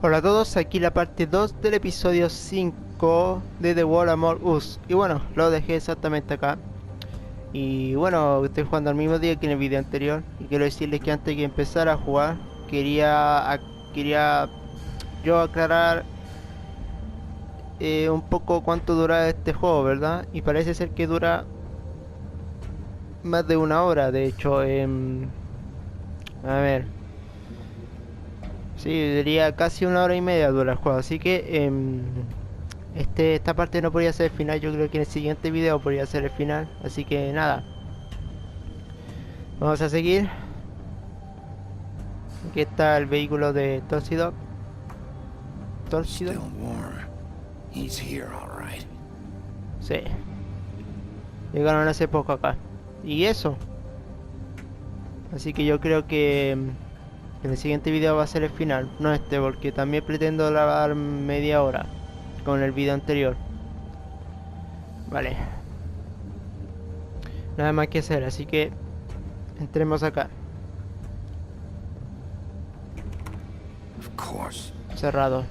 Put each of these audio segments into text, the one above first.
Hola a todos, aquí la parte 2 del episodio 5 de The World Among Us. Y bueno, lo dejé exactamente acá. Y bueno, estoy jugando al mismo día que en el video anterior. Y quiero decirles que antes de empezar a jugar, quería yo aclarar un poco cuánto dura este juego, ¿verdad? Y parece ser que dura más de una hora, de hecho. A ver, sí, diría casi una hora y media dura el juego, así que esta parte no podría ser el final. Yo creo que en el siguiente video podría ser el final. Así que nada, vamos a seguir. Aquí está el vehículo de Torcido. Still warm. He's here, all right. Sí, llegaron hace poco acá. Y eso. Así que yo creo que en el siguiente video va a ser el final. No este, porque también pretendo grabar media hora con el video anterior. Vale. Nada más que hacer, así que entremos acá. Of course. Cerrado.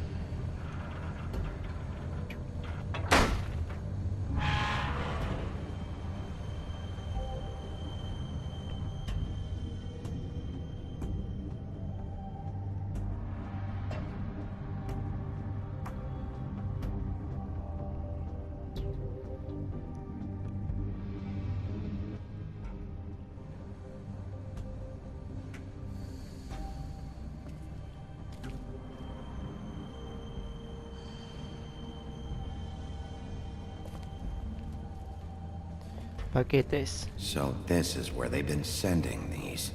Paquetes. So this is where they've been sending these.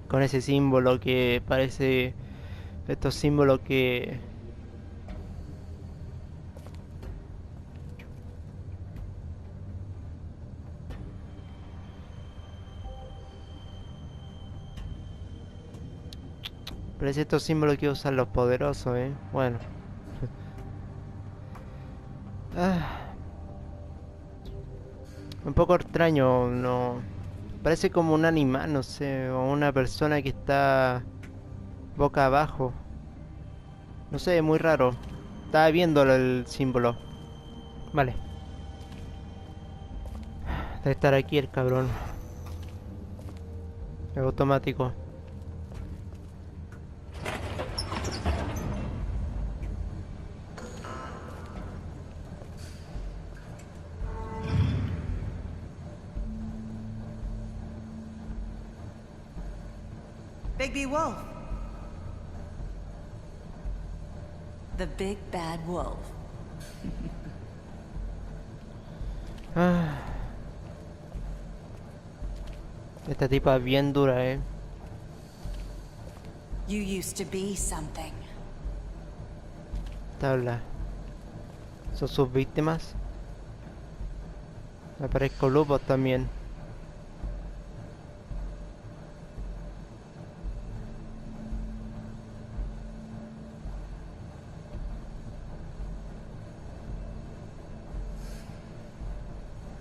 Con ese símbolo que parece... Estos símbolos que... Parece estos símbolos que usan los poderosos, Bueno. Un poco extraño, no... Parece como un animal, no sé, o una persona que está boca abajo. No sé, muy raro. Estaba viendo el símbolo. Vale. Debe estar aquí el cabrón. Es automático. Big Wolf. The big bad wolf. Esta tipa es bien dura, You used to be something. Tabla. Son sus víctimas. Aparezco Lobo también.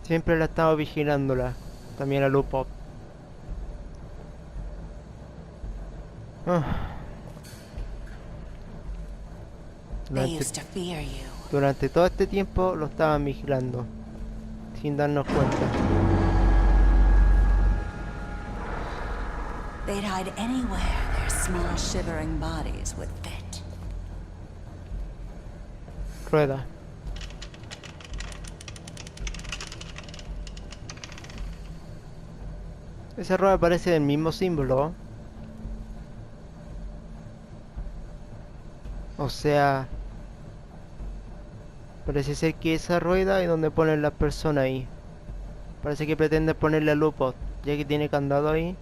Siempre la he estado vigilándola. También a Lupo. They used to fear you. Durante todo este tiempo lo estaban vigilando, sin darnos cuenta. They'd hide anywhere their small shivering bodies would fit. Rueda. Esa rueda parece del mismo símbolo. O sea, parece ser que esa rueda es donde ponen las personas ahí. Parece que pretende ponerle a Lupo, ya que tiene candado ahí.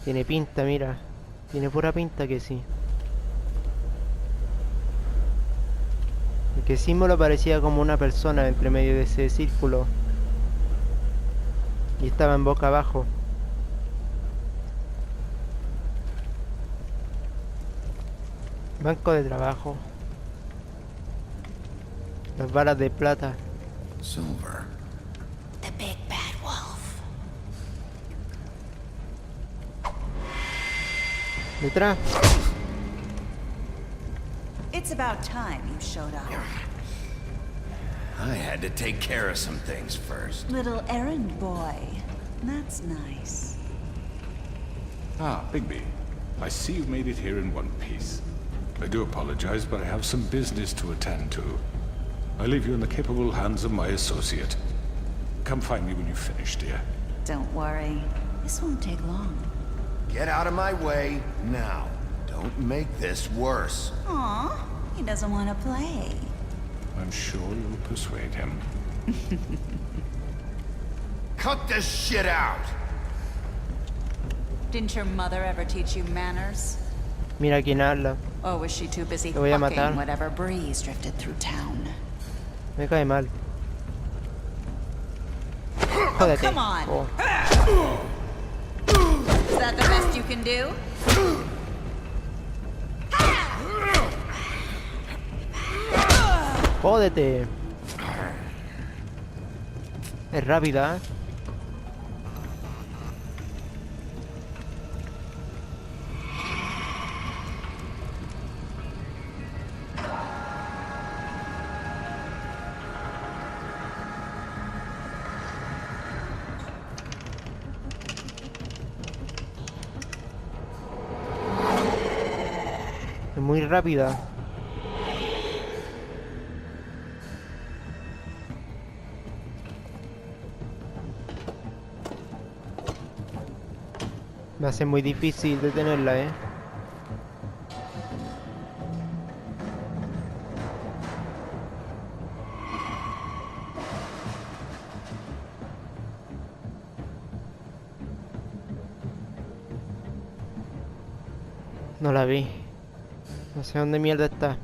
Tiene pinta, mira. Tiene pura pinta que sí. Porque el símbolo parecía como una persona entre medio de ese círculo. Y estaba en boca abajo. Banco de trabajo. Las balas de plata. Silver. The big bad wolf. Detrás. It's about time you showed up. I had to take care of some things first. Little errand boy. That's nice. Ah, Bigby. I see you've made it here in one piece. I do apologize, but I have some business to attend to. I leave you in the capable hands of my associate. Come find me when you've finished, dear. Don't worry. This won't take long. Get out of my way now. Don't make this worse. Aw, he doesn't want to play. I'm sure you'll persuade him. Cut this shit out! Didn't your mother ever teach you manners? Mira quién habla. Or was she too busy Te voy a matar. fucking whatever breeze drifted through town? Me cae mal. Jódete. Come on. Oh. Is that the best you can do? Jódete. Es rápida, ¿eh? Es muy rápida. Va a ser muy difícil detenerla, ¿eh? No la vi. No sé dónde mierda está.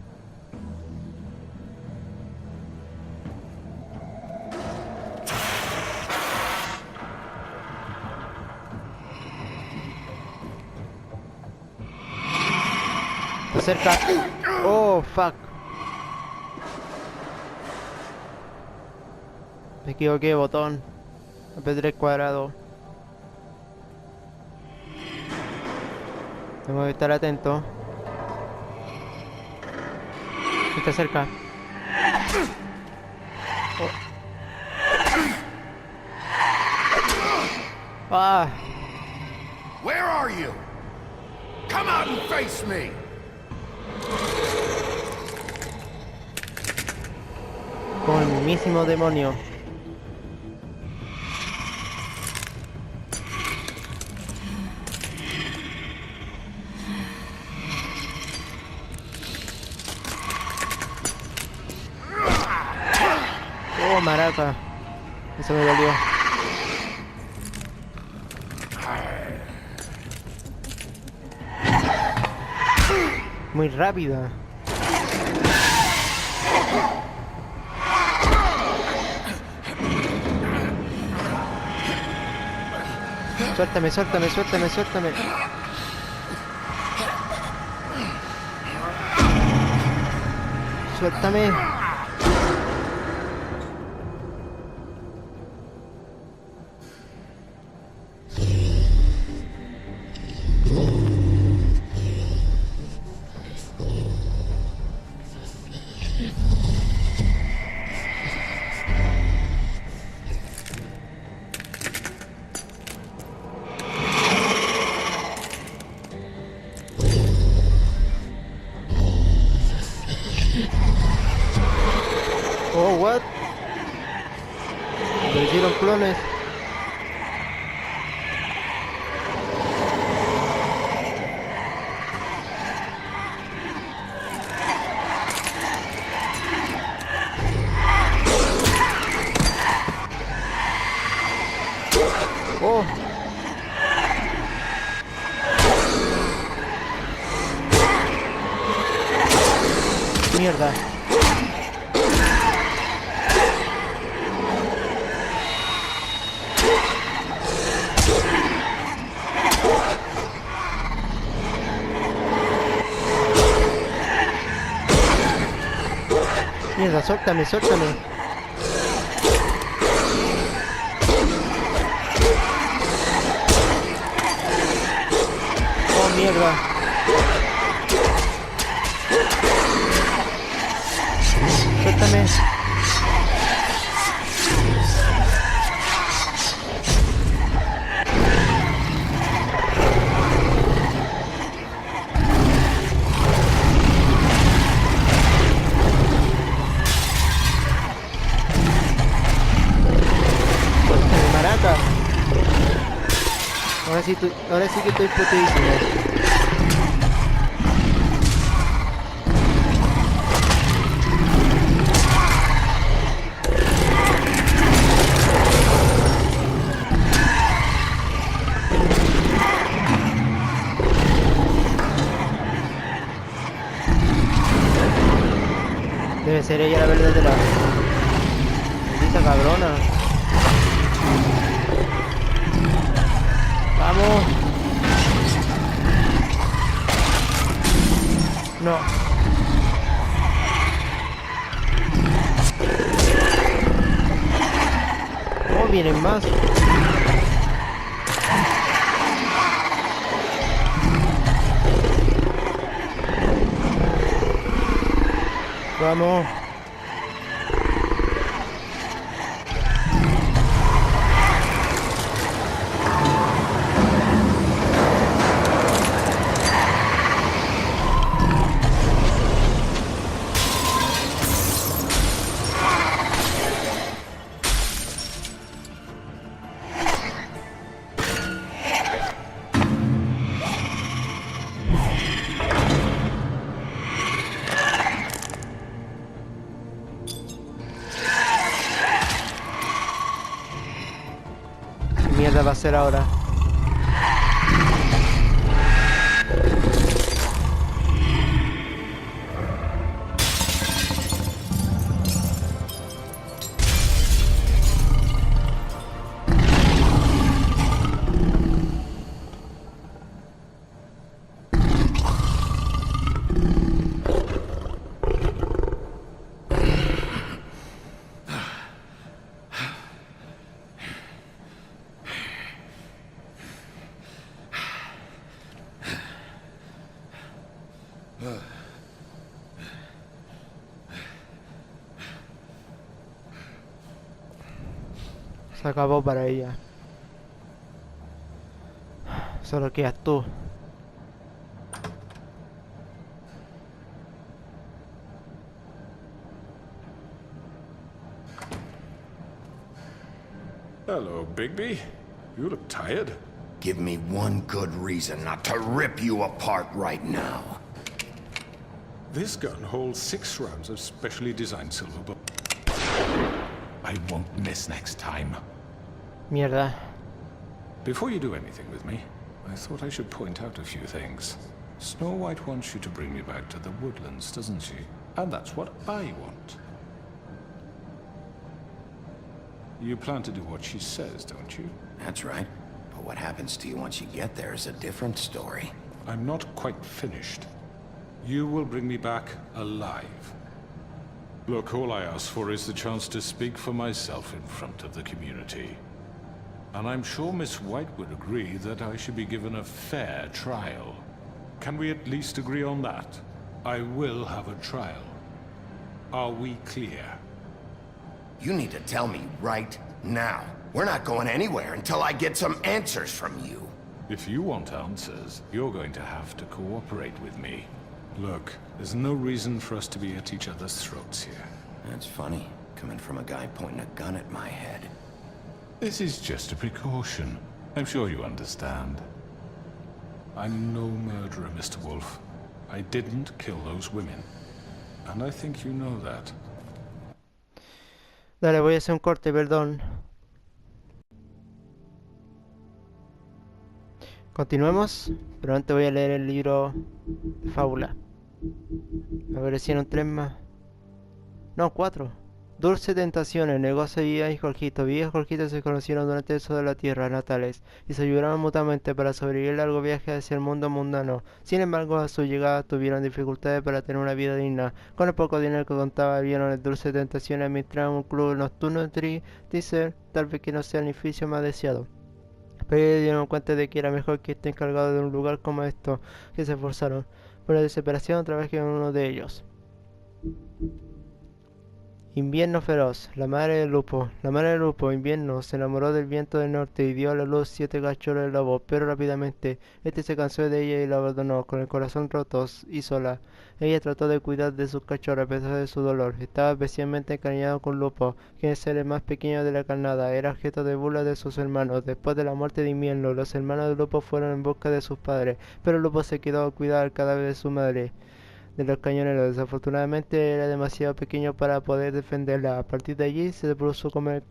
Está cerca. Oh, fuck. Me equivoqué, botón. P3 cuadrado. Tengo que estar atento. Está cerca. Oh. Ah. Where are you? Come out and face me! Como el mismísimo demonio. Oh, maraca. Eso me dolió. Muy rápida. Suéltame, suéltame, suéltame, suéltame. Suéltame. Oh, what? Me hicieron clones. Oh. Mierda. Mierda, suéltame, suéltame. Oh, mierda. suéltame. Suéltame, maraca. Ahora sí que estoy putidísimo. Debe ser ella la verdadera. Maldita cabrona. Vamos. No. Oh, vienen más. Vamos. ¿Qué mierda va a hacer ahora? Se acabó para ella. Solo quedas tú. Hello, Bigby. You look tired. Give me one good reason not to rip you apart right now. This gun holds 6 rounds of specially designed silver bullets. I won't miss next time. Mierda. Before you do anything with me, I thought I should point out a few things. Snow White wants you to bring me back to the woodlands, doesn't she? And that's what I want. You plan to do what she says, don't you? That's right. But what happens to you once you get there is a different story. I'm not quite finished. You will bring me back alive. Look, all I ask for is the chance to speak for myself in front of the community. And I'm sure Miss White would agree that I should be given a fair trial. Can we at least agree on that? I will have a trial. Are we clear? You need to tell me right now. We're not going anywhere until I get some answers from you. If you want answers, you're going to have to cooperate with me. Look, there's no reason for us to be at each other's throats here. That's funny, coming from a guy pointing a gun at my head. This is just a precaution. I'm sure you understand. I'm no murderer, Mr. Wolf. I didn't kill those women. And I think you know that. Dale, voy a hacer un corte, perdón. Continuemos, pero antes voy a leer el libro de fábula. Aparecieron 3 más. No, 4. Dulce tentaciones, negocio y y Jorgito. Villa y Jorgito se conocieron durante el sol de la tierra, natales, y se ayudaron mutuamente para sobrevivir el largo viaje hacia el mundo mundano. Sin embargo, a su llegada tuvieron dificultades para tener una vida digna. Con el poco dinero que contaba, vieron el Dulce Tentaciones administrar un club nocturno de teaser, tal vez que no sea el edificio más deseado. Pero ellos dieron cuenta de que era mejor que esté encargado de un lugar como esto, que se esforzaron. Por la desesperación, trabajé en uno de ellos. Invierno feroz. La madre del lupo. La madre del lupo, Invierno, se enamoró del viento del norte y dio a la luz 7 cachorros de lobo, pero rápidamente este se cansó de ella y la abandonó, con el corazón roto y sola. Ella trató de cuidar de sus cachorros a pesar de su dolor. Estaba especialmente encariñado con Lupo, quien es el más pequeño de la carnada. Era objeto de burla de sus hermanos. Después de la muerte de Invierno, los hermanos de Lupo fueron en busca de sus padres, pero Lupo se quedó a cuidar cada vez de su madre. De los cañoneros. Desafortunadamente era demasiado pequeño para poder defenderla. A partir de allí se propuso comer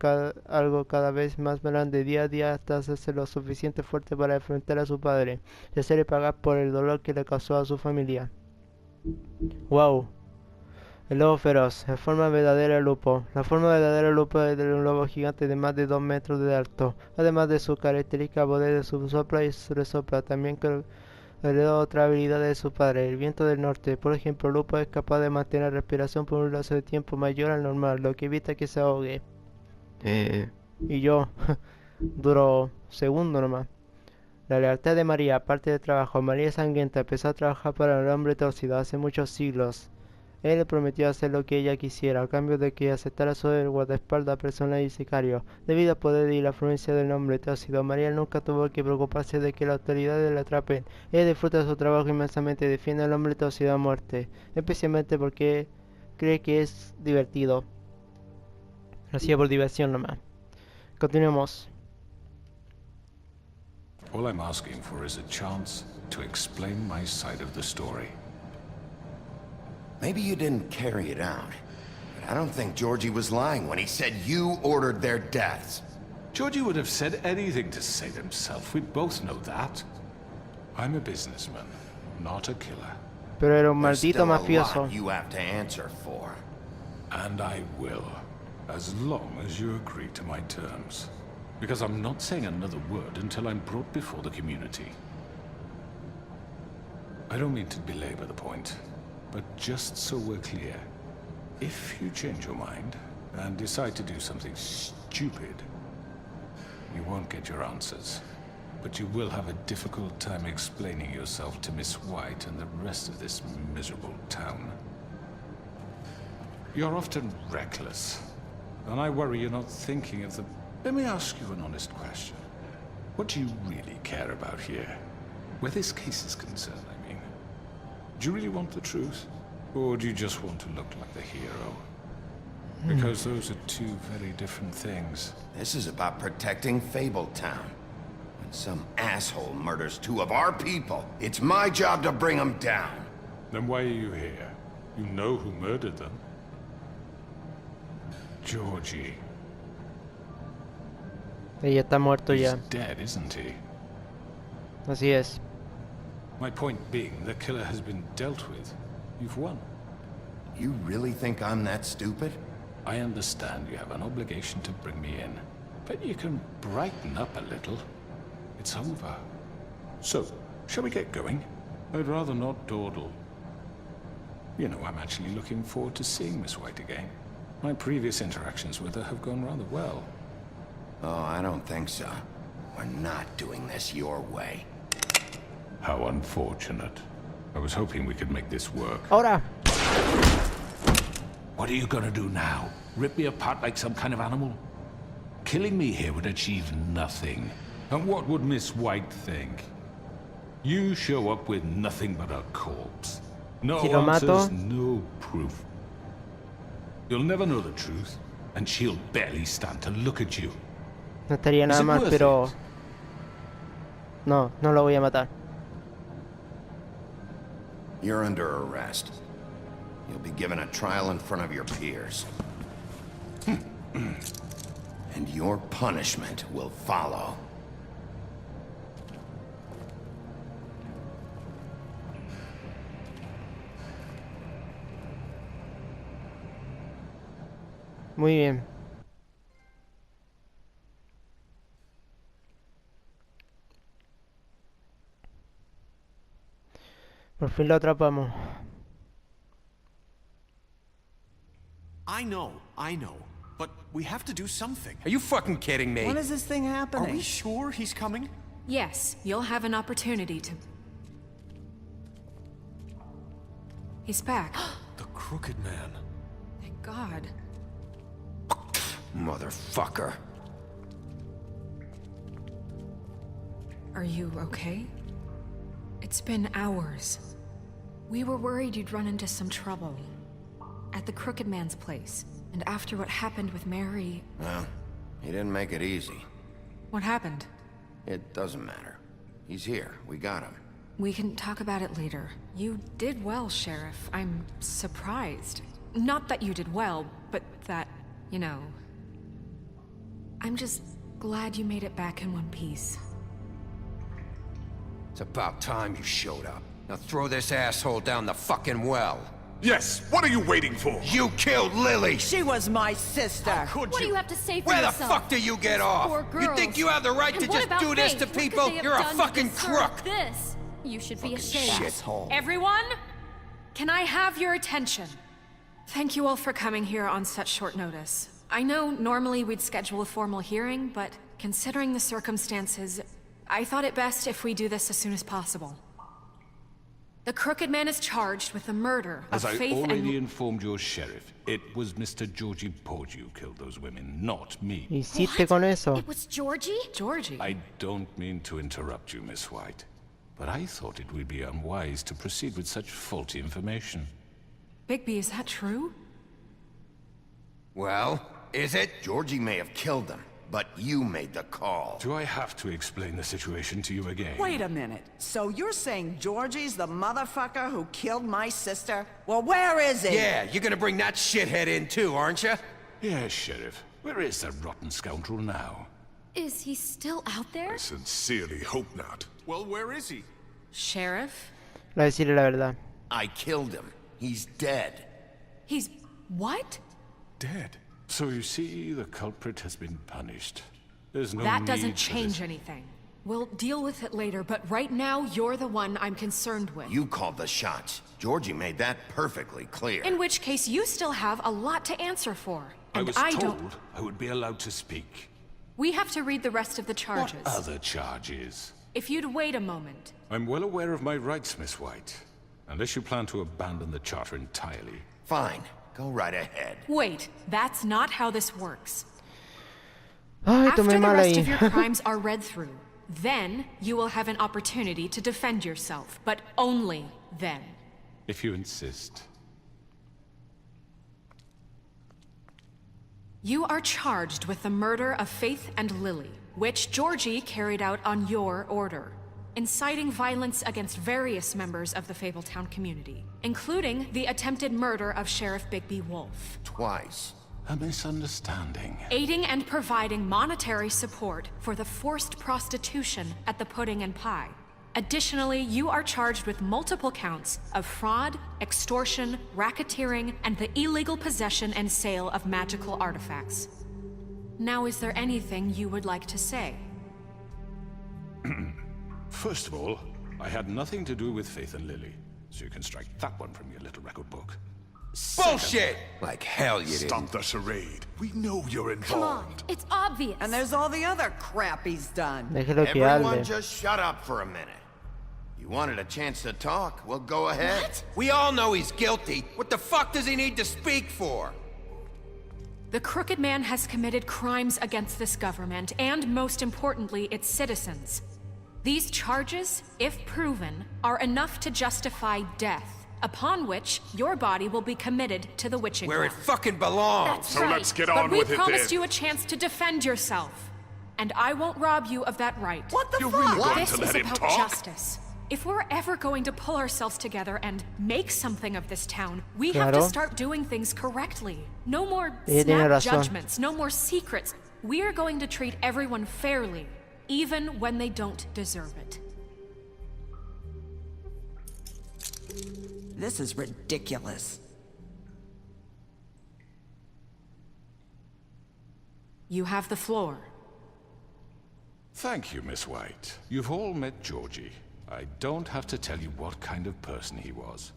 algo cada vez más grande día a día hasta hacerse lo suficiente fuerte para enfrentar a su padre y hacerle pagar por el dolor que le causó a su familia. Wow. El lobo feroz, la forma verdadera del lupo. La forma verdadera del lupo es de un lobo gigante de más de 2 metros de alto. Además de su característica poder de su sopla y su resopla, también que heredó otra habilidad de su padre, el viento del norte. Por ejemplo, Lupo es capaz de mantener respiración por un lapso de tiempo mayor al normal, lo que evita que se ahogue. Y yo, duró segundos nomás. La lealtad de María, aparte del trabajo. María Sangrienta empezó a trabajar para el hombre torcido hace muchos siglos. Él le prometió hacer lo que ella quisiera, a cambio de que aceptara su guardaespaldas personal y sicario. Debido al poder y la influencia del hombre torcido, María nunca tuvo que preocuparse de que las autoridades la atrapen. Ella disfruta de su trabajo inmensamente y defiende al hombre torcido a muerte, especialmente porque cree que es divertido. Lo hacía por diversión nomás. Continuemos. All I'm asking for is a chance to explain my side of the story. Maybe you didn't carry it out, but I don't think Georgie was lying when he said you ordered their deaths. Georgie would have said anything to save himself. We both know that. I'm a businessman, not a killer. Pero era un There's maldito still a mafioso. lot you have to answer for. And I will, as long as you agree to my terms. Because I'm not saying another word until I'm brought before the community. I don't mean to belabor the point, but just so we're clear, if you change your mind and decide to do something stupid, you won't get your answers. But you will have a difficult time explaining yourself to Miss White and the rest of this miserable town. You're often reckless, and I worry you're not thinking of the... Let me ask you an honest question. What do you really care about here? Where this case is concerned, I mean. Do you really want the truth? Or do you just want to look like the hero? Because those are two very different things. This is about protecting Fabletown. When some asshole murders 2 of our people, it's my job to bring them down. Then why are you here? You know who murdered them. Georgie. Ella está muerto He's ya. dead, isn't he? Así es. My point being, the killer has been dealt with. You've won. You really think I'm that stupid? I understand you have an obligation to bring me in, but you can brighten up a little. It's over. So, shall we get going? I'd rather not dawdle. You know, I'm actually looking forward to seeing Miss White again. My previous interactions with her have gone rather well. Oh, I don't think so. We're not doing this your way. How unfortunate. I was hoping we could make this work. Ahora. What are you gonna do now? Rip me apart like some kind of animal? Killing me here would achieve nothing. And what would Miss White think? You show up with nothing but a corpse. No Si lo mato. answers, no proof. You'll never know the truth, and she'll barely stand to look at you. No estaría nada it mal, worth pero... it? No, no lo voy a matar. You're under arrest. You'll be given a trial in front of your peers. And your punishment will follow. Muy bien. Por fin lo atrapamos. I know. But we have to do something. Are you fucking kidding me? When is this thing Are happening? we sure he's coming? Yes, you'll have an opportunity to... He's back. The Crooked Man. Thank God. Motherfucker. Are you okay? It's been hours. We were worried you'd run into some trouble. At the Crooked Man's place. And after what happened with Mary... Well, he didn't make it easy. What happened? It doesn't matter. He's here. We got him. We can talk about it later. You did well, Sheriff. I'm surprised. Not that you did well, but that, you know... I'm just glad you made it back in one piece. It's about time you showed up. Now throw this asshole down the fucking well. Yes, what are you waiting for? You killed Lily! She was my sister. What do you have to say for Where the yourself? fuck do you get off? Poor You girls. think you have the right And to what just about do this Faith? to What could people? they have You're a done to fucking deserve crook! This. You should be ashamed. Shithole. Everyone? Can I have your attention? Thank you all for coming here on such short notice. I know normally we'd schedule a formal hearing, but considering the circumstances, I thought it best if we do this as soon as possible. The Crooked Man is charged with the murder of As I Faith already and... informed your sheriff, it was Mr. Georgie Porgy who killed those women, not me. Hiciste con eso. It was Georgie? Georgie? I don't mean to interrupt you, Miss White, but I thought it would be unwise to proceed with such faulty information. Bigby, is that true? Well, is it? Georgie may have killed them, but you made the call. Do I have to explain the situation to you again? Wait a minute. So you're saying Georgie's the motherfucker who killed my sister? Well, where is he? Yeah, you're gonna bring that shithead in too, aren't you? Yes, Sheriff. Where is that rotten scoundrel now? Is he still out there? Sincerely hope not. Well, where is he? Sheriff? No decirle la verdad. I killed him. He's dead. He's... what? Dead. So you see, the culprit has been punished. There's no That need doesn't for change this. anything. We'll deal with it later, but right now, you're the one I'm concerned with. You called the shots. Georgie made that perfectly clear. In which case, you still have a lot to answer for. And I was don't... told I would be allowed to speak. We have to read the rest of the charges. What other charges? If you'd wait a moment. I'm well aware of my rights, Miss White. Unless you plan to abandon the charter entirely. Fine. Go right ahead. Wait, that's not how this works. Ay, After tomé the mal rest ahí. of your crimes are read through, then you will have an opportunity to defend yourself, but only then. If you insist. You are charged with the murder of Faith and Lily, which Georgie carried out on your order, inciting violence against various members of the Fabletown community, including the attempted murder of Sheriff Bigby Wolf. Twice. A misunderstanding. Aiding and providing monetary support for the forced prostitution at the Pudding and Pie. Additionally, you are charged with multiple counts of fraud, extortion, racketeering, and the illegal possession and sale of magical artifacts. Now, is there anything you would like to say? First of all, I had nothing to do with Faith and Lily, so you can strike that one from your little record book. Bullshit! Like hell you didn't. the charade. We know you're Come on, it's obvious. And there's all the other crap he's done. Déjelo que Everyone hable. just shut up for a minute. You wanted a chance to talk? Well, go ahead. What? We all know he's guilty. What the fuck does he need to speak for? The Crooked Man has committed crimes against this government, and most importantly, its citizens. These charges, if proven, are enough to justify death, upon which your body will be committed to the witching Where it ground. fucking belongs. That's right. get But we promised you a chance to defend yourself, and I won't rob you of that right. What the fuck? This is about justice. If we're ever going to pull ourselves together and make something of this town, we have to Claro. start doing things correctly. No more Ella tiene snap razón. judgments, no more secrets. We are going to treat everyone fairly, even when they don't deserve it. This is ridiculous. You have the floor. Thank you, Miss White. You've all met Georgie. I don't have to tell you what kind of person he was.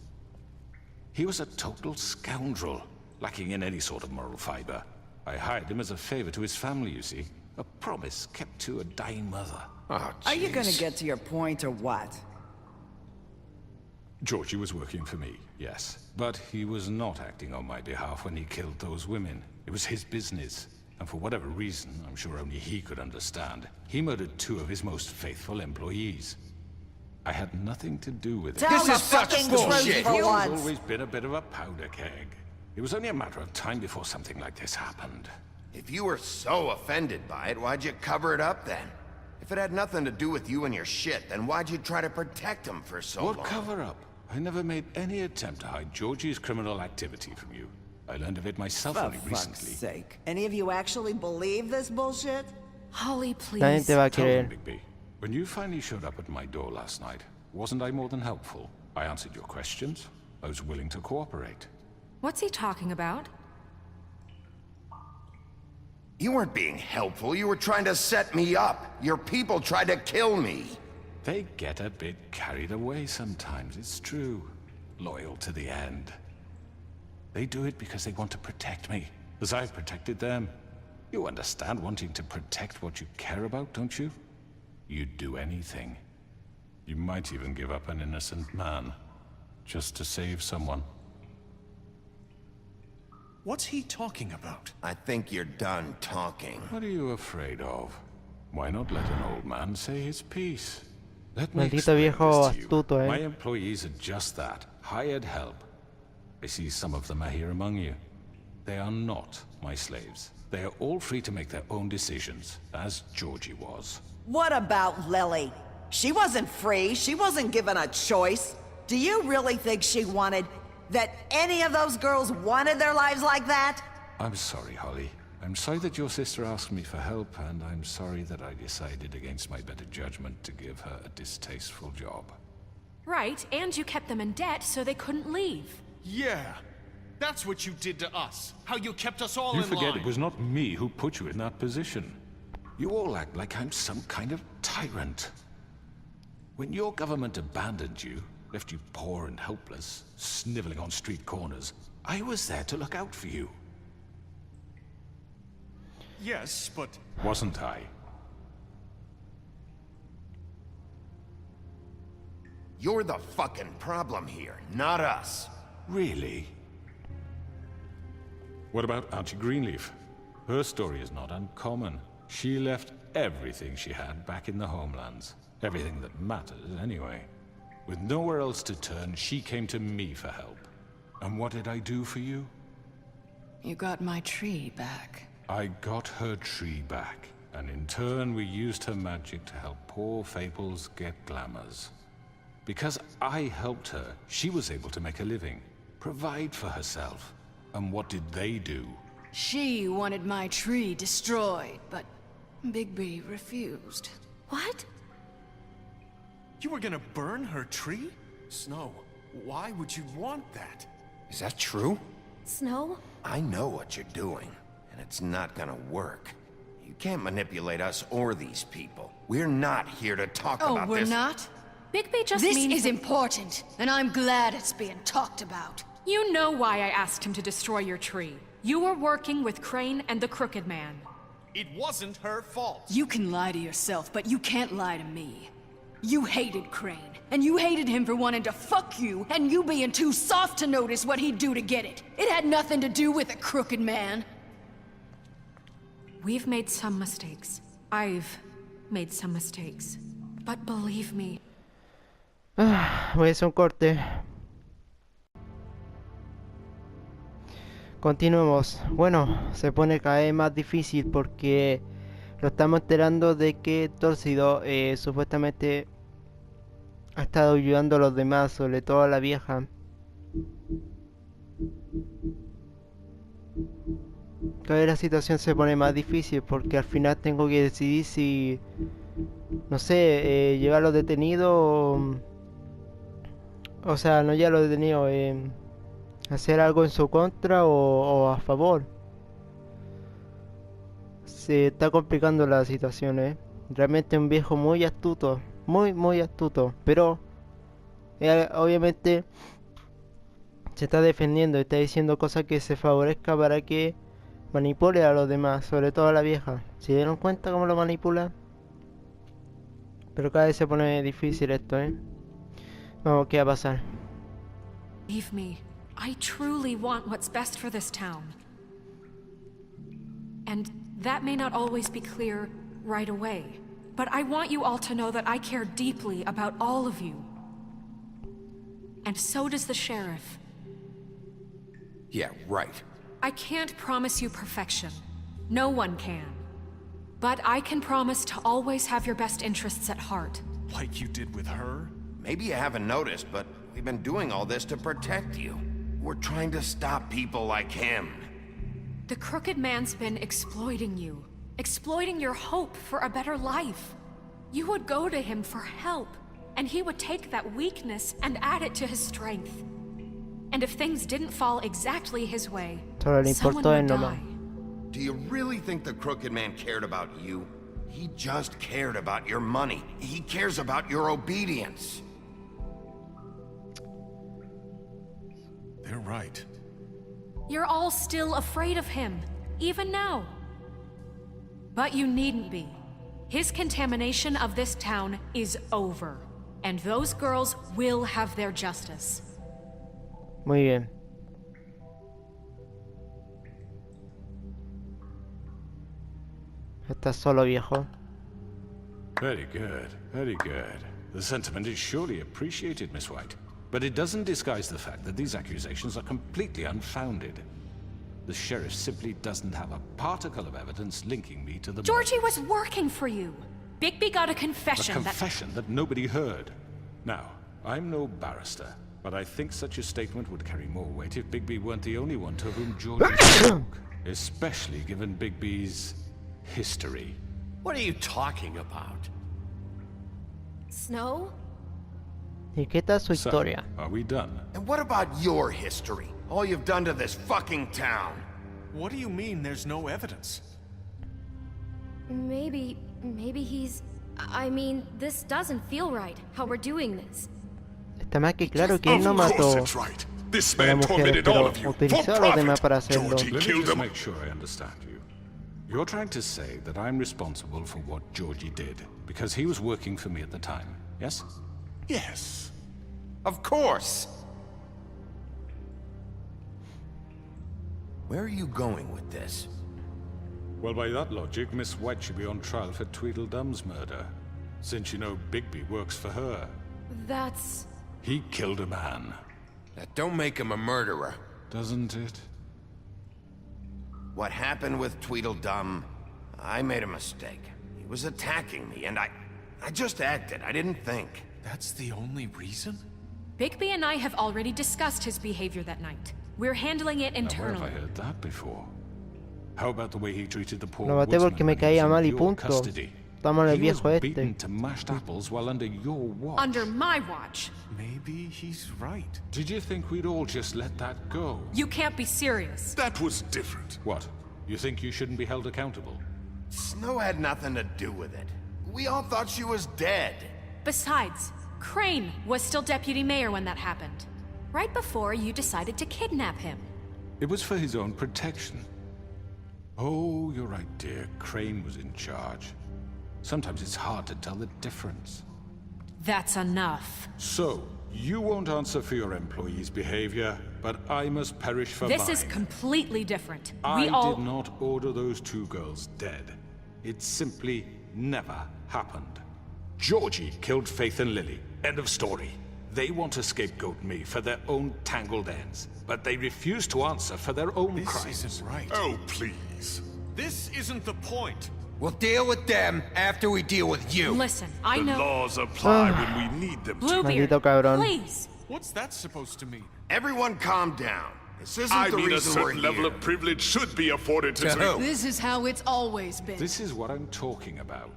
He was a total scoundrel, lacking in any sort of moral fiber. I hired him as a favor to his family, you see. A promise kept to a dying mother. Oh, Are you gonna jeez. get to your point or what? Georgie was working for me, yes. But he was not acting on my behalf when he killed those women. It was his business. And for whatever reason, I'm sure only he could understand, he murdered 2 of his most faithful employees. I had nothing to do with it. Tell This the is such fucking bullshit. truth for You've once. always been a bit of a powder keg. It was only a matter of time before something like this happened. If you were so offended by it, why'd you cover it up then? If it had nothing to do with you and your shit, then why'd you try to protect him for so long? What cover-up? I never made any attempt to hide Georgie's criminal activity from you. I learned of it myself For only fuck's recently. sake. Any of you actually believe this bullshit? Holly, Nadie please. te va a Tell them, creer. Bigby, when you finally showed up at my door last night, wasn't I more than helpful? I answered your questions. I was willing to cooperate. What's he talking about? You weren't being helpful, you were trying to set me up. Your people tried to kill me. They get a bit carried away sometimes, it's true. Loyal to the end. They do it because they want to protect me, as I've protected them. You understand wanting to protect what you care about, don't you? You'd do anything. You might even give up an innocent man, just to save someone. What's he talking about? I think you're done talking. What are you afraid of? Why not let an old man say his piece? Let me Maldito explain viejo this to you. astuto, eh? My employees are just that, hired help. I see some of them are here among you. They are not my slaves. They are all free to make their own decisions, as Georgie was. What about Lily? She wasn't free. She wasn't given a choice. Do you really think she wanted... that any of those girls wanted their lives like that? I'm sorry, Holly. I'm sorry that your sister asked me for help, and I'm sorry that I decided against my better judgment to give her a distasteful job. Right, and you kept them in debt so they couldn't leave. Yeah, that's what you did to us. How you kept us all You in forget line. it was not me who put you in that position. You all act like I'm some kind of tyrant. When your government abandoned you, left you poor and helpless, sniveling on street corners, I was there to look out for you. Yes, but... Wasn't I? You're the fucking problem here, not us. Really? What about Auntie Greenleaf? Her story is not uncommon. She left everything she had back in the homelands. Everything that matters, anyway. With nowhere else to turn, she came to me for help. And what did I do for you? You got my tree back. I got her tree back, and in turn we used her magic to help poor Fables get glamours. Because I helped her, she was able to make a living, provide for herself. And what did they do? She wanted my tree destroyed, but Bigby refused. What? You were gonna burn her tree? Snow, why would you want that? Is that true? Snow? I know what you're doing, and it's not gonna work. You can't manipulate us or these people. We're not here to talk Oh, about we're this. not? Bigby just This means is important, and I'm glad it's being talked about. You know why I asked him to destroy your tree. You were working with Crane and the Crooked Man. It wasn't her fault. You can lie to yourself, but you can't lie to me. You hated Crane, and you hated him for wanting to fuck you, and you being too soft to notice what he'd do to get it. It had nothing to do with the Crooked Man. We've made some mistakes. I've made some mistakes. But believe me, Voy a hacer un corte. Continuemos. Bueno, se pone cada vez más difícil porque lo estamos enterando de que Tórcido supuestamente ha estado ayudando a los demás, sobre todo a la vieja. Cada vez la situación se pone más difícil porque al final tengo que decidir si, no sé, llevarlo detenido o sea, no ya lo detenido, hacer algo en su contra o a favor. Se está complicando la situación, Realmente un viejo muy astuto, muy astuto, pero obviamente se está defendiendo, está diciendo cosas que se favorezca para que manipule a los demás, sobre todo a la vieja. ¿Se dieron cuenta cómo lo manipula? Pero cada vez se pone difícil esto, Vamos, ¿qué va a pasar? believe me, I truly want what's best for this town. And that may not always be clear right away. But I want you all to know that I care deeply about all of you. And so does the sheriff. Yeah, right. I can't promise you perfection. No one can. But I can promise to always have your best interests at heart. Like you did with her? Maybe you haven't noticed, but we've been doing all this to protect you. We're trying to stop people like him. The crooked man's been exploiting you. Exploiting your hope for a better life. You would go to him for help, and he would take that weakness and add it to his strength. And if things didn't fall exactly his way, Solo le someone importó would él nomás. die. Do you really think the crooked man cared about you? He just cared about your money. He cares about your obedience. They're right. You're all still afraid of him, even now. But you needn't be. His contamination of this town is over. And those girls will have their justice. Muy bien. Estás solo, viejo. Very good, very good. The sentiment is surely appreciated, Miss White. But it doesn't disguise the fact that these accusations are completely unfounded. The sheriff simply doesn't have a particle of evidence linking me to the Georgie murders. was working for you. Bigby got a confession A confession that nobody heard. Now, I'm no barrister, but I think such a statement would carry more weight if Bigby weren't the only one to whom Georgie spoke. Especially given Bigby's history. What are you talking about? Snow? ¿Y qué tal su So, historia? are we done? And what about your history? All you've done to this fucking town? What do you mean there's no evidence? Maybe he's... I mean, this doesn't feel right, how we're doing this. Está más que claro que él no mató It's right. This a la man mujer, tormented all pero of you for utilizó a los demás profit. para hacerlo. Georgie Let me killed just them. make sure I understand you. You're trying to say that I'm responsible for what Georgie did because he was working for me at the time, yes? Yes. Of course! Where are you going with this? Well, by that logic, Miss White should be on trial for Tweedledum's murder, since you know Bigby works for her. That's... He killed a man, That don't make him a murderer. doesn't it? What happened with Tweedledum, I made a mistake. He was attacking me, and I just acted. I didn't think. That's the only reason? Bigby and I have already discussed his behavior that night. We're handling it Now, where internally. have I heard that before? How about the way he treated the poor Lo maté woodsman porque me when he was caía in mal y your punto. custody? Está mal el He was viejo beaten este. to mashed apples while under your watch. Under my watch. Maybe he's right. Did you think we'd all just let that go? You can't be serious. That was different. What? You think you shouldn't be held accountable? Snow had nothing to do with it. We all thought she was dead. Besides, Crane was still deputy mayor when that happened. Right before you decided to kidnap him. It was for his own protection. Oh, you're right, dear. Crane was in charge. Sometimes it's hard to tell the difference. That's enough. So, you won't answer for your employees' behavior, but I must perish for This mine. is completely different. I We all... did not order those two girls dead. It simply never happened. Georgie killed Faith and Lily. End of story. They want to scapegoat me for their own tangled ends, but they refuse to answer for their own This crimes. isn't right. Oh, please. This isn't the point. We'll deal with them after we deal with you. Listen, I The know... laws apply when we need them to. Bluebeard, Maldito cabrón. please. What's that supposed to mean? Everyone calm down. This isn't I the mean, a reason we're certain level here. of privilege should be afforded to To who? This is how it's always been. This is what I'm talking about.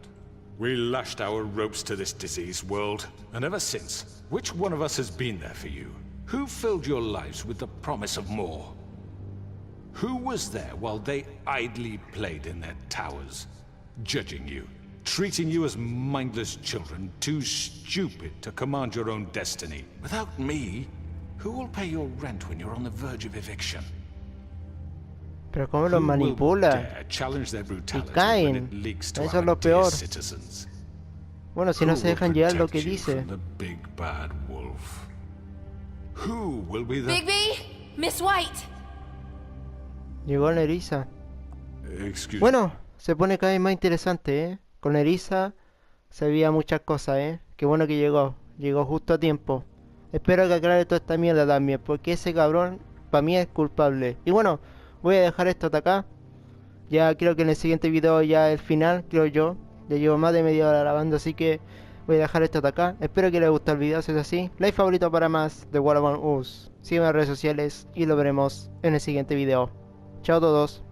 We lashed our ropes to this diseased world, and ever since, which one of us has been there for you? Who filled your lives with the promise of more? Who was there while they idly played in their towers, judging you, treating you as mindless children, too stupid to command your own destiny? Without me, who will pay your rent when you're on the verge of eviction? Pero cómo los Who will manipula. dare challenge their brutality caen. when it leaks to Eso our es lo dear peor. citizens? Bueno, si no Who se will dejan llevar lo protect que you dice. from the big bad wolf? Who will be the... Bigby? Miss White? Llegó la eriza. Excuse Bueno, se pone cada vez más interesante, Con Elisa se veía muchas cosas, Qué bueno que llegó. Llegó justo a tiempo. Espero que aclare toda esta mierda también, porque ese cabrón para mí es culpable. Y bueno, voy a dejar esto hasta acá. Ya creo que en el siguiente video ya el final, creo yo. Ya llevo más de media hora grabando, así que voy a dejar esto hasta acá. Espero que les guste el video, si es así. Like favorito para más de What Among Us. Sígueme en las redes sociales y lo veremos en el siguiente video. Chao a todos.